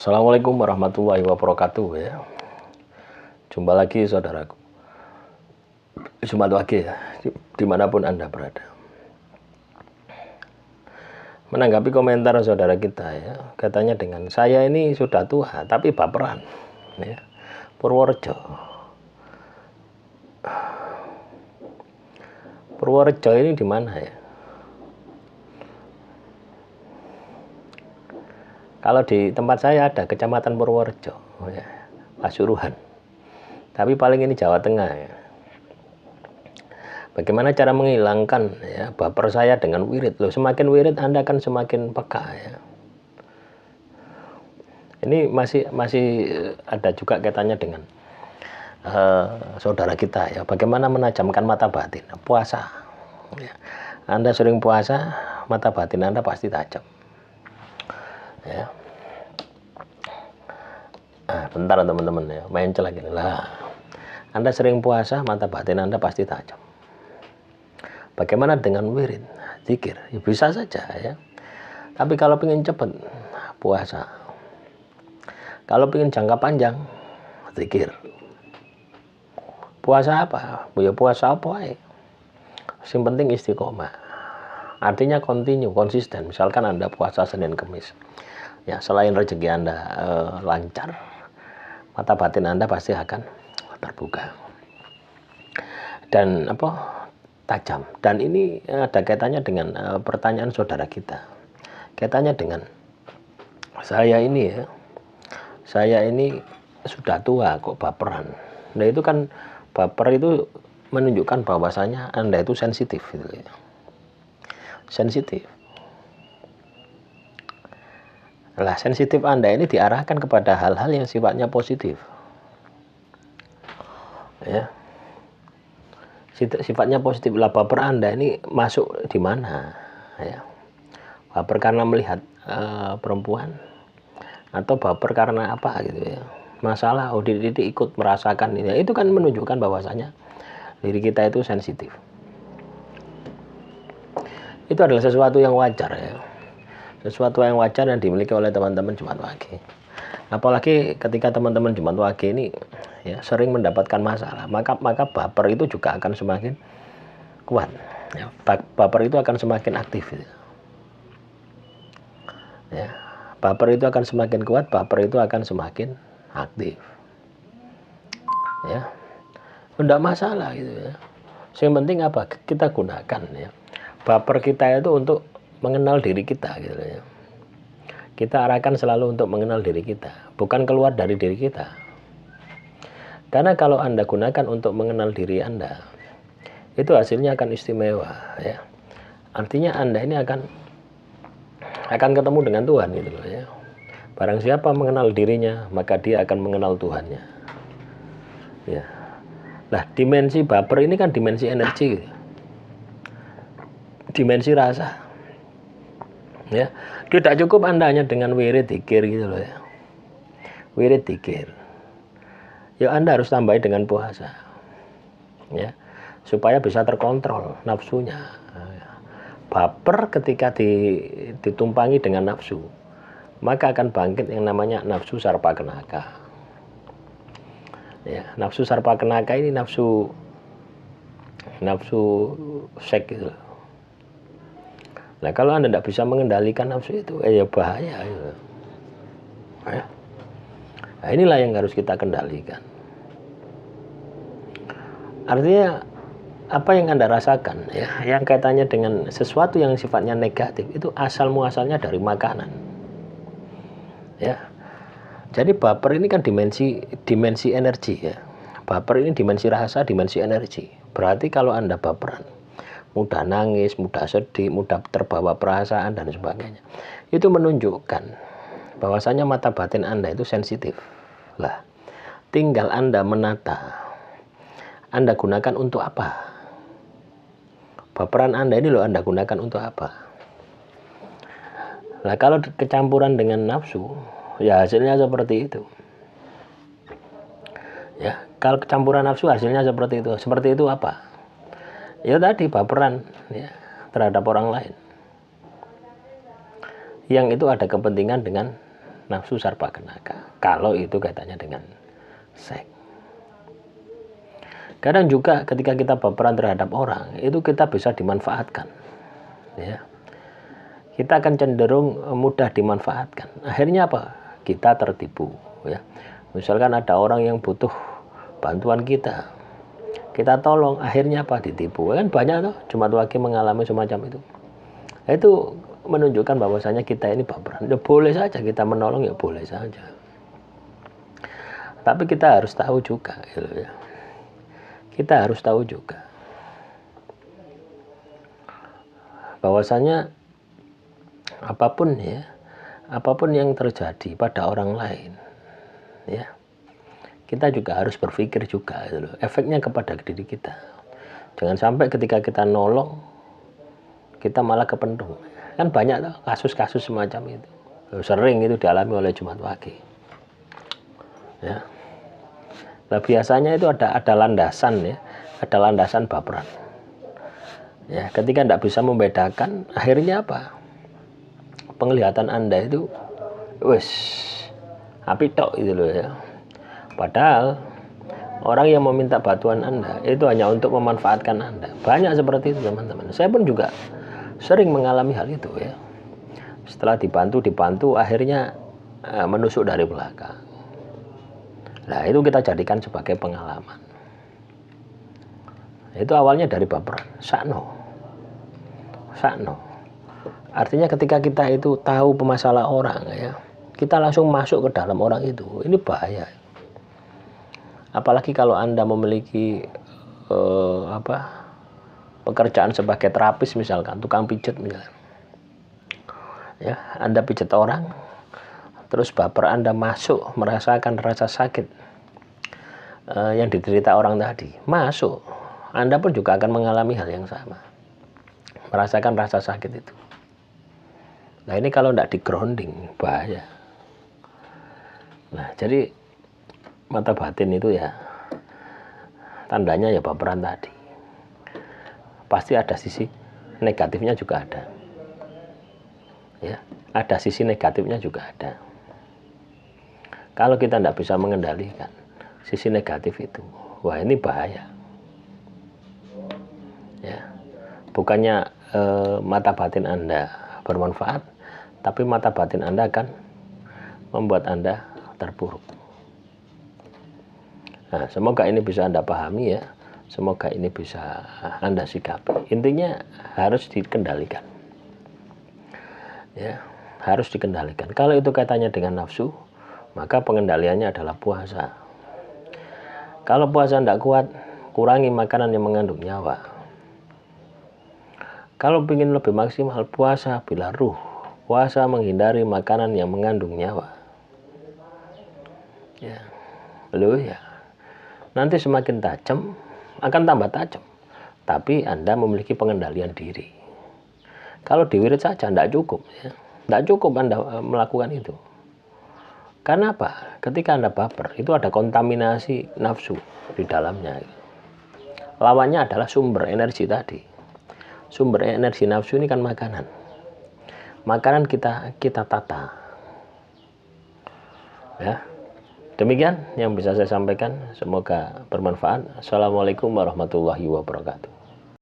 Assalamualaikum warahmatullahi wabarakatuh ya. Jumpa lagi saudaraku. Jumat Wage ya, dimanapun Anda berada. Menanggapi komentar saudara kita ya, katanya dengan saya ini sudah tua tapi baperan ya. Purworejo. Purworejo ini di mana ya? Kalau di tempat saya ada Kecamatan Purworejo, ya, Pasuruan. Tapi paling ini Jawa Tengah ya. Bagaimana cara menghilangkan ya baper saya dengan wirid? Loh, semakin wirid Anda akan semakin peka ya. Ini masih ada juga kaitannya dengan saudara kita ya. Bagaimana menajamkan mata batin? Puasa. Ya. Anda sering puasa, mata batin Anda pasti tajam. Ya. Nah, bentar teman-teman ya, main celah gini lah. Anda sering puasa, mata batin Anda pasti tajam. Bagaimana dengan wirid, zikir? Ya, bisa saja ya. Tapi kalau ingin cepat, puasa. Kalau ingin jangka panjang, zikir. Puasa apa? Ya puasa apa ya? Yang penting istiqomah. Artinya konsisten. Misalkan Anda puasa Senin Kemis. Ya, selain rezeki Anda lancar, mata batin Anda pasti akan terbuka dan tajam. Dan ini ada kaitannya dengan pertanyaan saudara kita. Kaitannya dengan saya ini ya. Saya ini sudah tua kok baperan. Nah, itu kan baper itu menunjukkan bahwasanya Anda itu sensitif gitu ya. Sensitif. Lah, sensitif Anda ini diarahkan kepada hal-hal yang sifatnya positif. Ya. Sifatnya positif. Lah, baper Anda ini masuk di mana? Ya. Baper karena melihat perempuan atau baper karena apa gitu ya. Masalah Didi ikut merasakan ini. Itu kan menunjukkan bahwasanya diri kita itu sensitif. Itu adalah sesuatu yang wajar ya. Sesuatu yang wajar dan dimiliki oleh teman-teman Jumat Wage. Apalagi ketika teman-teman Jumat Wage ini ya sering mendapatkan masalah, maka baper itu juga akan semakin kuat. Ya, baper itu akan semakin aktif. Ya, baper itu akan semakin kuat, baper itu akan semakin aktif. Ya, tidak masalah gitu ya. Yang penting apa? Kita gunakan ya. Baper kita itu untuk mengenal diri kita gitu ya. Kita arahkan selalu untuk mengenal diri kita, bukan keluar dari diri kita. Karena kalau Anda gunakan untuk mengenal diri Anda, itu hasilnya akan istimewa ya. Artinya Anda ini akan ketemu dengan Tuhan gitu loh ya. Barang siapa mengenal dirinya, maka dia akan mengenal Tuhannya. Ya. Nah, dimensi baper ini kan dimensi energi. Dimensi rasa. Ya, tidak cukup Anda hanya dengan wirid zikir gitu loh ya. Wirid zikir. Ya, Anda harus tambahi dengan puasa. Ya, supaya bisa terkontrol nafsunya. Baper ketika ditumpangi dengan nafsu, maka akan bangkit yang namanya nafsu sarpa kenaka. Ya, nafsu sarpa kenaka ini nafsu seks gitu. Nah, kalau Anda tidak bisa mengendalikan nafsu itu, ya bahaya. Gitu. Nah, inilah yang harus kita kendalikan. Artinya, apa yang Anda rasakan, ya, yang kaitannya dengan sesuatu yang sifatnya negatif, itu asal muasalnya dari makanan. Ya, jadi baper ini kan dimensi energi ya. Baper ini dimensi rasa, dimensi energi. Berarti kalau Anda baperan, mudah nangis, mudah sedih, mudah terbawa perasaan dan sebagainya. Itu menunjukkan bahwasanya mata batin Anda itu sensitif. Lah, tinggal Anda menata. Anda gunakan untuk apa? Baperan Anda ini loh Anda gunakan untuk apa? Nah, kalau kecampuran dengan nafsu, ya hasilnya seperti itu. Ya, kalau kecampuran nafsu hasilnya seperti itu. Seperti itu apa? Ya tadi baperan ya, terhadap orang lain yang itu ada kepentingan dengan nafsu sarpa kenaka. Kalau itu kaitannya dengan seks. Kadang juga ketika kita baperan terhadap orang, itu kita bisa dimanfaatkan. Ya. Kita akan cenderung mudah dimanfaatkan. Akhirnya apa? Kita tertipu. Ya. Misalkan ada orang yang butuh bantuan kita tolong, akhirnya apa? Ditipu. Kan banyak tuh Jumat Wage mengalami semacam itu. Itu menunjukkan bahwasanya kita ini baperan. Ya boleh saja kita menolong, ya boleh saja. Tapi kita harus tahu juga, gitu ya. Kita harus tahu juga bahwasanya apapun yang terjadi pada orang lain, ya, kita juga harus berpikir juga, gitu loh, efeknya kepada diri kita. Jangan sampai ketika kita nolong, kita malah kependung. Kan banyak tuh kasus-kasus semacam itu. Sering itu dialami oleh Jumat Wage. Ya. Nah, biasanya itu ada landasan, ya, ada landasan baperan. Ya, ketika tidak bisa membedakan, akhirnya apa? Penglihatan Anda itu, wes, api tok itu loh ya. Padahal orang yang meminta bantuan Anda itu hanya untuk memanfaatkan Anda. Banyak seperti itu teman-teman. Saya pun juga sering mengalami hal itu ya. Setelah dibantu, akhirnya menusuk dari belakang. Nah, itu kita jadikan sebagai pengalaman. Itu awalnya dari baperan, sakno. Artinya ketika kita itu tahu pemasalah orang, ya, kita langsung masuk ke dalam orang itu. Ini bahaya. Apalagi kalau Anda memiliki pekerjaan sebagai terapis misalkan, tukang pijat misalkan. Ya, Anda pijat orang, terus baper Anda masuk merasakan rasa sakit yang diderita orang tadi, masuk, Anda pun juga akan mengalami hal yang sama, merasakan rasa sakit itu. Nah, ini kalau tidak di grounding bahaya. Nah, jadi mata batin itu ya tandanya ya baperan tadi. Pasti ada sisi negatifnya juga ada. Ya, ada sisi negatifnya juga ada. Kalau kita tidak bisa mengendalikan sisi negatif itu, wah ini bahaya. Ya, bukannya mata batin Anda bermanfaat, tapi mata batin Anda akan membuat Anda terpuruk. Nah, semoga ini bisa Anda pahami ya. Semoga ini bisa Anda sikapi. Intinya harus dikendalikan. Ya, harus dikendalikan. Kalau itu kaitannya dengan nafsu, maka pengendaliannya adalah puasa. Kalau puasa tidak kuat, kurangi makanan yang mengandung nyawa. Kalau ingin lebih maksimal, puasa bila ruh. Puasa menghindari makanan yang mengandung nyawa. Ya, loh ya. Nanti semakin tajam, akan tambah tajam. Tapi Anda memiliki pengendalian diri. Kalau diwirid saja tidak cukup. Ya. Tidak cukup Anda melakukan itu. Karena apa? Ketika Anda baper, itu ada kontaminasi nafsu di dalamnya. Lawannya adalah sumber energi tadi. Sumber energi nafsu ini kan makanan. Makanan kita tata. Ya. Demikian yang bisa saya sampaikan. Semoga bermanfaat. Assalamualaikum warahmatullahi wabarakatuh.